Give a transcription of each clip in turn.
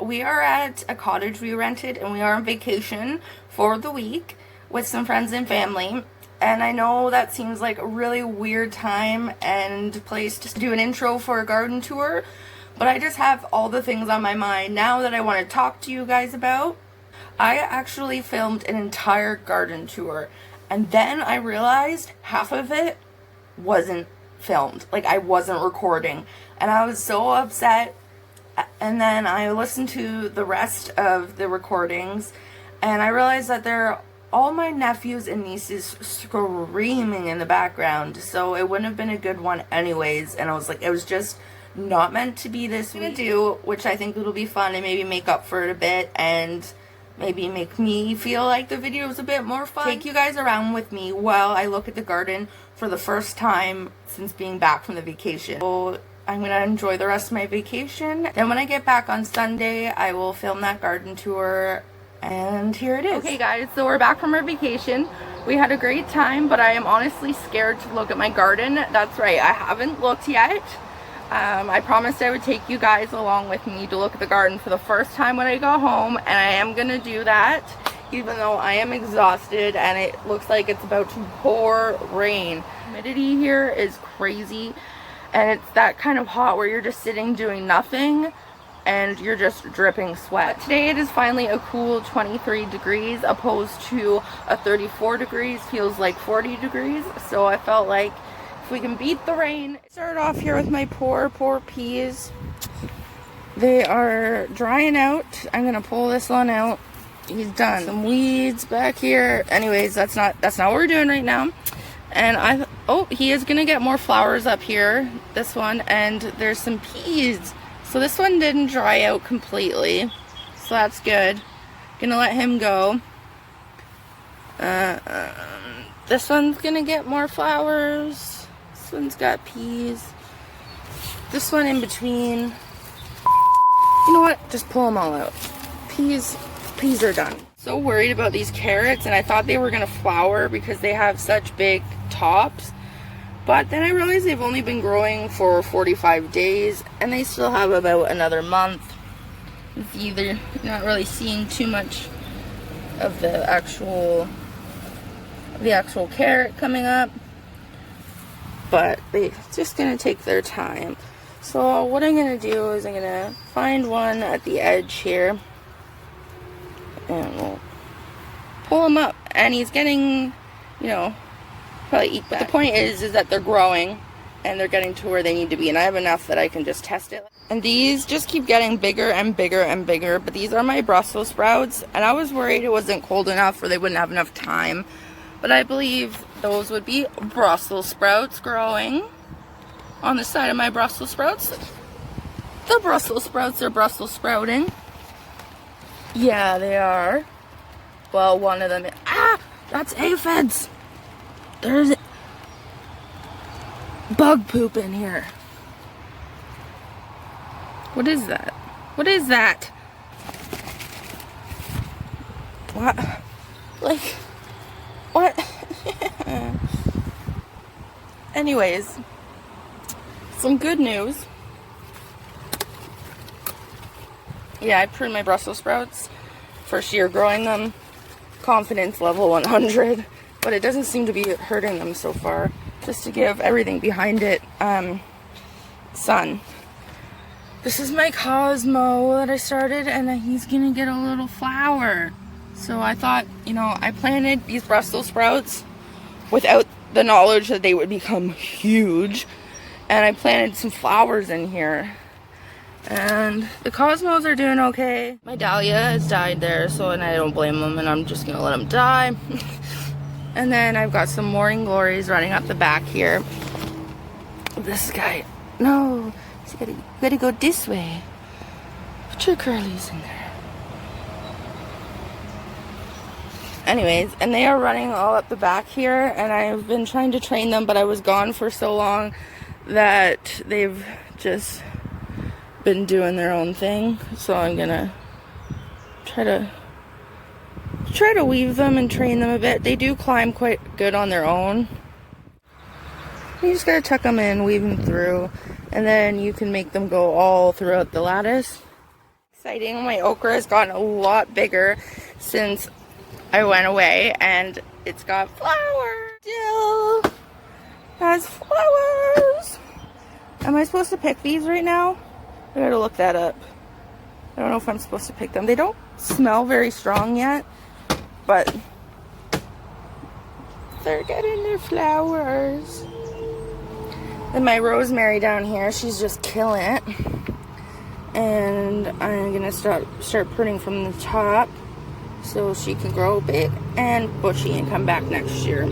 we are at a cottage we rented and we are on vacation for the week with some friends and family. And I know that seems like a really weird time and place to do an intro for a garden tour, but I just have all the things on my mind now that I want to talk to you guys about. I actually filmed an entire garden tour, and then I realized half of it wasn't filmed. Like, I wasn't recording, and I was so upset. And then I listened to the rest of the recordings, and I realized that they're all my nephews and nieces screaming in the background, so it wouldn't have been a good one anyways. And I was like, it was just not meant to be this week. Which I think it'll be fun and maybe make up for it a bit and maybe make me feel like the video is a bit more fun. Take you guys around with me while I look at the garden for the first time since being back from the vacation. So I'm gonna enjoy the rest of my vacation. Then when I get back on Sunday, I will film that garden tour. And here it is. Okay guys, so we're back from our vacation. We had a great time, but I am honestly scared to look at my garden. That's right, I haven't looked yet. I promised I would take you guys along with me to look at the garden for the first time when I go home, and I am gonna do that, even though I am exhausted and it looks like it's about to pour rain. Humidity here is crazy, and it's that kind of hot where you're just sitting doing nothing and you're just dripping sweat. But today it is finally a cool 23 degrees opposed to a 34 degrees, feels like 40 degrees. So I felt like if we can beat the rain. Start off here with my poor peas. They are drying out. I'm gonna pull this one out. He's done. Some weeds back here. Anyways, that's not what we're doing right now. And he is gonna get more flowers up here, this one, and there's some peas. So this one didn't dry out completely, so that's good. Gonna let him go. This one's gonna get more flowers. This one's got peas. This one in between. You know what? Just pull them all out. Peas are done. So worried about these carrots, and I thought they were gonna flower because they have such big tops. But then I realized they've only been growing for 45 days, and they still have about another month. It's either not really seeing too much of the actual carrot coming up, but they're just gonna take their time. So what I'm gonna do is I'm gonna find one at the edge here, and we'll pull him up. And he's getting, probably eat back. The point is that they're growing and they're getting to where they need to be, and I have enough that I can just test it. And these just keep getting bigger and bigger and bigger, but these are my Brussels sprouts, and I was worried it wasn't cold enough or they wouldn't have enough time, but I believe those would be Brussels sprouts growing on the side of my Brussels sprouts. The Brussels sprouts are Brussels sprouting. Yeah, they are. Well, one of them that's aphids. There's bug poop in here. What is that? What is that? What? Like, what? Anyways, some good news. Yeah, I pruned my Brussels sprouts. First year growing them. Confidence level 100. But it doesn't seem to be hurting them so far. Just to give everything behind it sun. This is my Cosmo that I started, and he's gonna get a little flower. So I thought, I planted these Brussels sprouts without the knowledge that they would become huge. And I planted some flowers in here. And the Cosmos are doing okay. My Dahlia has died there, and I don't blame them, and I'm just gonna let them die. And then I've got some morning glories running up the back here. This guy, no, you gotta go this way. Put your curlies in there. Anyways, and they are running all up the back here, and I've been trying to train them, but I was gone for so long that they've just been doing their own thing. So I'm gonna try to weave them and train them a bit. They do climb quite good on their own. You just gotta tuck them in, weave them through, and then you can make them go all throughout the lattice. Exciting. My okra has gotten a lot bigger since I went away, and it's got flowers. Still has flowers. Am I supposed to pick these right now? I gotta look that up. I don't know if I'm supposed to pick them. They don't smell very strong yet, but they're getting their flowers. Then my rosemary down here, she's just killing it. And I'm gonna start pruning from the top so she can grow big and bushy and come back next year.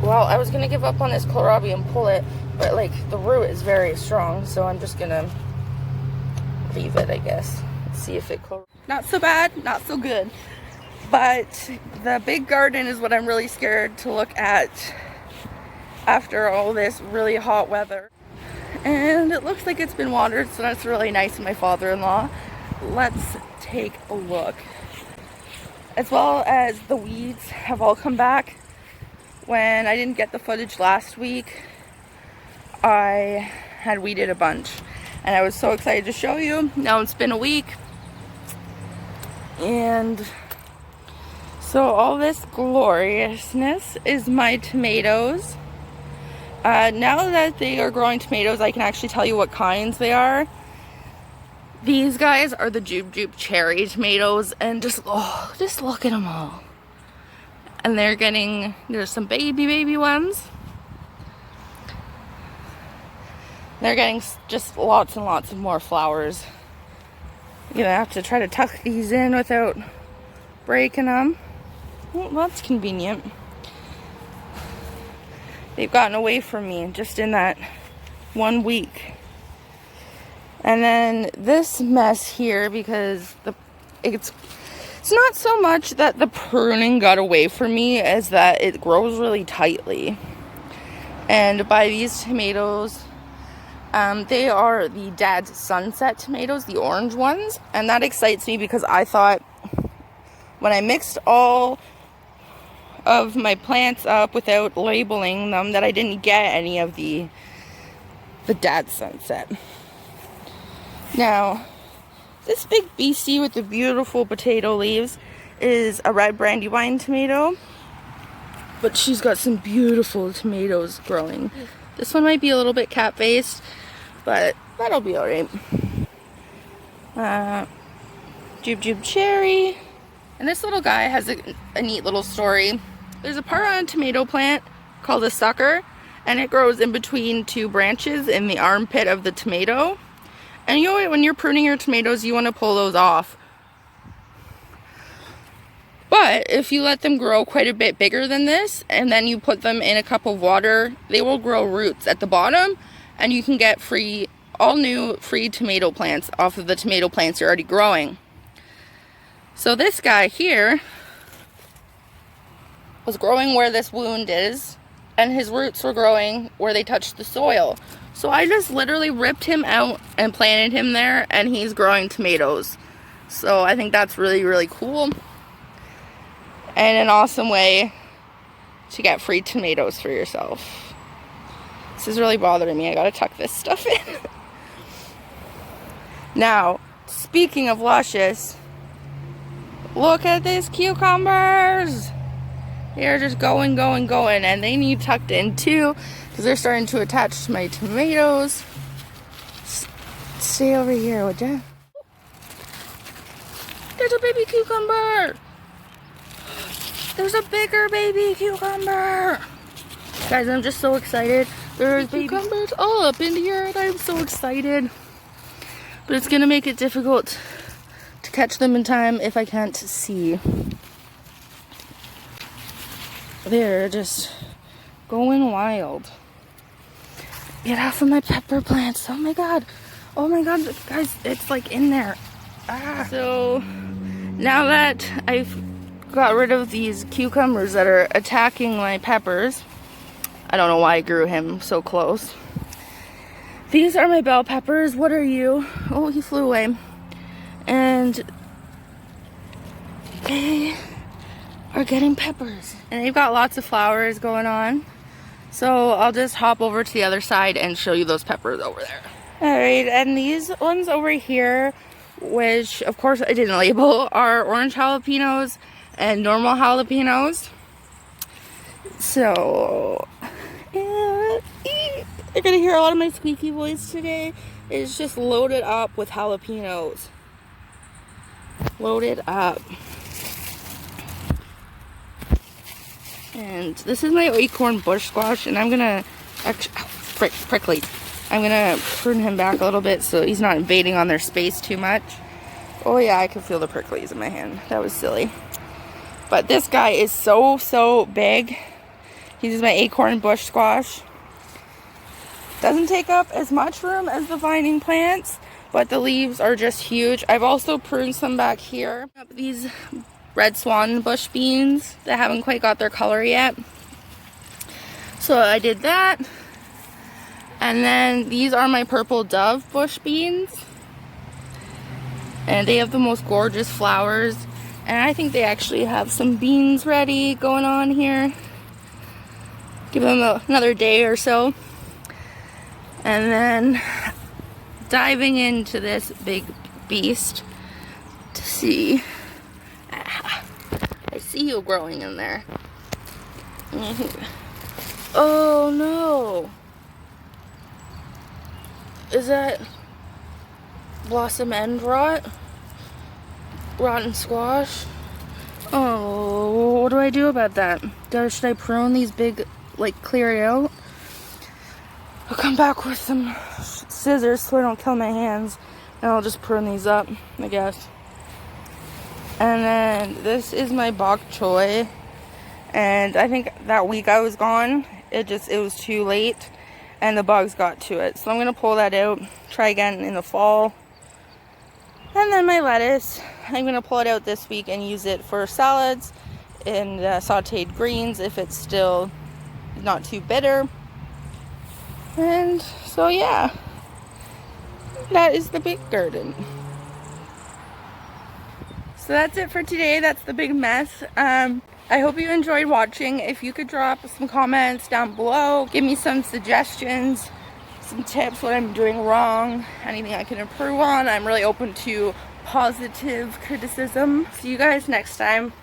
Well, I was gonna give up on this kohlrabi and pull it, but like the root is very strong, so I'm just gonna leave it, I guess. See if it not so bad, not so good. But the big garden is what I'm really scared to look at after all this really hot weather. And it looks like it's been watered, so that's really nice of my father-in-law. Let's take a look. As well as the weeds have all come back. When I didn't get the footage last week, I had weeded a bunch. And I was so excited to show you. Now it's been a week. And so all this gloriousness is my tomatoes. Now that they are growing tomatoes, I can actually tell you what kinds they are. These guys are the Jube Jube cherry tomatoes, and just look at them all. And there's some baby ones. They're getting just lots and lots of more flowers. You're gonna have to try to tuck these in without breaking them. Well, that's convenient. They've gotten away from me just in that 1 week. And then this mess here, because it's not so much that the pruning got away from me as that it grows really tightly. And by these tomatoes, they are the Dad's Sunset tomatoes, the orange ones. And that excites me because I thought when I mixed all of my plants up without labeling them that I didn't get any of the Dad's Sunset. Now, this big beastie with the beautiful potato leaves is a red Brandywine tomato, but she's got some beautiful tomatoes growing. This one might be a little bit cat-faced, but that'll be alright. Jube Jube cherry. And this little guy has a neat little story. There's a part on a tomato plant called a sucker, and it grows in between two branches in the armpit of the tomato. And you know, when you're pruning your tomatoes, you want to pull those off. But if you let them grow quite a bit bigger than this, and then you put them in a cup of water, they will grow roots at the bottom, and you can get all new free tomato plants off of the tomato plants you're already growing. So this guy here was growing where this wound is, and his roots were growing where they touched the soil. So I just literally ripped him out and planted him there, and he's growing tomatoes. So I think that's really, really cool. And an awesome way to get free tomatoes for yourself. This is really bothering me. I gotta tuck this stuff in. Now, speaking of luscious, look at these cucumbers. They're just going, and they need tucked in too, because they're starting to attach to my tomatoes. Stay over here, would ya? There's a baby cucumber. There's a bigger baby cucumber. Guys, I'm just so excited. There's baby cucumbers all up in here, and I'm so excited. But it's gonna make it difficult to catch them in time if I can't see. They're just going wild. Get off of my pepper plants. Oh my god, guys, it's like in there. So now that I've got rid of these cucumbers that are attacking my peppers, I don't know why I grew him so close. These are my bell peppers. What are you? Oh, he flew away. And they are getting peppers, and they've got lots of flowers going on. So I'll just hop over to the other side and show you those peppers over there. Alright, and these ones over here, which of course I didn't label, are orange jalapenos and normal jalapenos. So, you're gonna hear a lot of my squeaky voice today. It's just loaded up with jalapenos. Loaded up. And this is my acorn bush squash, and I'm gonna prickly. I'm gonna prune him back a little bit so he's not invading on their space too much. Oh yeah, I can feel the pricklies in my hand. That was silly. But this guy is so big. He's my acorn bush squash. Doesn't take up as much room as the vining plants, but the leaves are just huge. I've also pruned some back here. These red swan bush beans that haven't quite got their color yet. So I did that. And then these are my purple dove bush beans. And they have the most gorgeous flowers. And I think they actually have some beans ready going on here. Give them another day or so. And then diving into this big beast to see. I see you growing in there. Oh no. Is that blossom end rot? Rotten squash? Oh, what do I do about that? Should I prune these big, like, clear it out? I'll come back with some scissors so I don't kill my hands, and I'll just prune these up, I guess. And then this is my bok choy, and I think that week I was gone, it was too late, and the bugs got to it. So I'm gonna pull that out, try again in the fall. And then my lettuce, I'm gonna pull it out this week and use it for salads and sauteed greens if it's still not too bitter. And so yeah, that is the big garden. So that's it for today. That's the big mess. I hope you enjoyed watching. If you could drop some comments down below, give me some suggestions, some tips, what I'm doing wrong, anything I can improve on. I'm really open to positive criticism. See you guys next time.